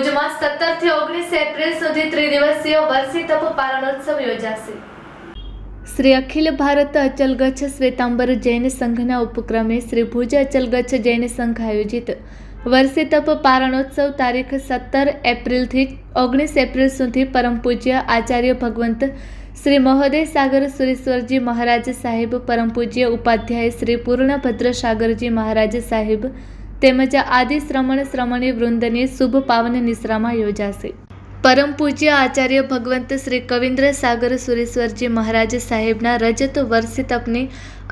ભુજમાં 17 થી 19 એપ્રિલ સુધી ત્રિદિવસીય વર્ષી તપ પારણોત્સવ યોજાશે। શ્રી અખિલ ભારત અચલગચ્છ શ્વેતાંબર જૈન સંઘના ઉપક્રમે શ્રી ભુજ અચલગચ્છ જૈન સંઘ આયોજિત વર્ષી તપ પારણોત્સવ તારીખ 17 એપ્રિલથી 19 એપ્રિલ સુધી પરમ પૂજ્ય આચાર્ય ભગવંત શ્રી મહોદય સાગર સુરેશ્વરજી મહારાજ સાહેબ, પરમ પૂજ્ય ઉપાધ્યાય શ્રી પૂર્ણભદ્ર સાગરજી મહારાજ સાહેબ તેમજ આદિ શ્રમણી વૃંદની શુભ પાવન નિશ્રામાં યોજાશે। પરમ પૂજ્ય આચાર્ય ભગવંત શ્રી કવિન્દ્ર સાગર સુરેશ્વરજી મહારાજ સાહેબના રજત વર્ષી તપની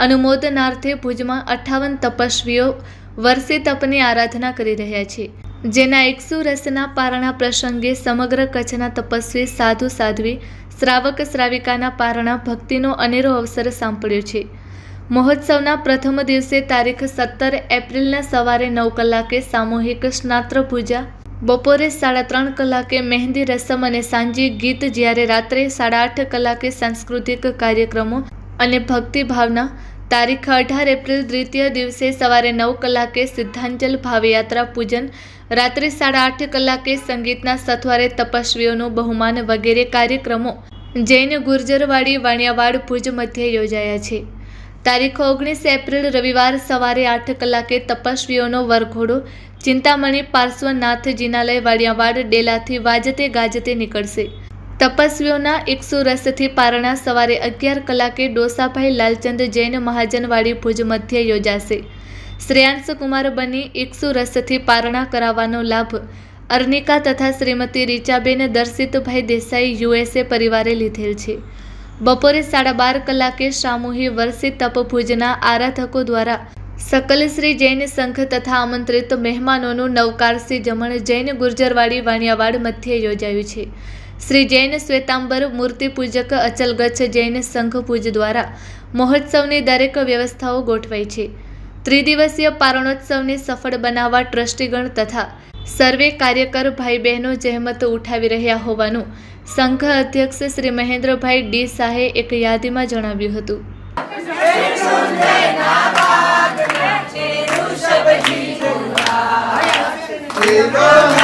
અનુમોદનાર્થે ભુજમાં 58 તપસ્વીઓ વર્ષી તપની આરાધના કરી રહ્યા છે, જેના 100 રસના પારણા પ્રસંગે સમગ્ર કચ્છના તપસ્વી સાધુ સાધ્વી, શ્રાવક શ્રાવિકાના પારણા ભક્તિનો અનેરો અવસર સાંપડ્યો છે। મહોત્સવના પ્રથમ દિવસે તારીખ 17 એપ્રિલના સવારે 9 કલાકે સામૂહિક સ્નાત્ર પૂજા, બપોરે 3:30 કલાકે મહેંદી રસમ અને સાંજે ગીત, જ્યારે રાત્રે 8:30 કલાકે સાંસ્કૃતિક કાર્યક્રમો અને ભક્તિ ભાવના। તારીખ 18 એપ્રિલ દ્વિતીય દિવસે સવારે 9 કલાકે સિદ્ધાંજલ ભાવયાત્રા પૂજન, રાત્રે 8:30 કલાકે સંગીતના સથવારે તપસ્વીઓનું બહુમાન વગેરે કાર્યક્રમો જૈન ગુર્જરવાડી વાણિયાવાડ ભુજ મધ્યે યોજાયા છે। તારીખ 19 એપ્રિલ રવિવાર સવારે 8 કલાકે તપસ્વીઓનો વરઘોડો ચિંતામણી પાર્શ્વનાથ જિનાલય વાણિયાવાડ ડેલાથી વાજતે ગાજતે નીકળશે। તપસ્વીઓના 100 રસથી પારણા સવારે 11 કલાકે ડોસાભાઈ લાલચંદ જૈન મહાજનવાડી ભુજ મધ્યે યોજાશે। શ્રેયાંશ કુમાર બની 100 રસથી પારણા કરાવવાનો લાભ અર્નિકા તથા શ્રીમતી રીચાબેન દર્શિતભાઈ દેસાઈ USA પરિવારે લીધેલ છે। બપોરે 12:30 કલાકે સામૂહિક વર્ષી તપ ભુજના આરાધકો દ્વારા સકલ શ્રી જૈન સંઘ તથા આમંત્રિત મહેમાનોનું નવકારસી જમણ જૈન ગુર્જરવાડી વાણિયાવાડ મધ્યે યોજાયું છે। શ્રી જૈન શ્વેતાંબર મૂર્તિ પૂજક અચલગચ્છ જૈન સંઘ ભુજ દ્વારા મહોત્સવની દરેક વ્યવસ્થાઓ ગોઠવાઈ છે। ત્રિદિવસીય પારણોત્સવને સફળ બનાવવા ટ્રસ્ટીગણ તથા સર્વે કાર્યકર ભાઈ બહેનો જહેમત ઉઠાવી રહ્યા હોવાનું સંઘ અધ્યક્ષ શ્રી મહેન્દ્રભાઈ ડી શાહે એક યાદીમાં જણાવ્યું હતું। लो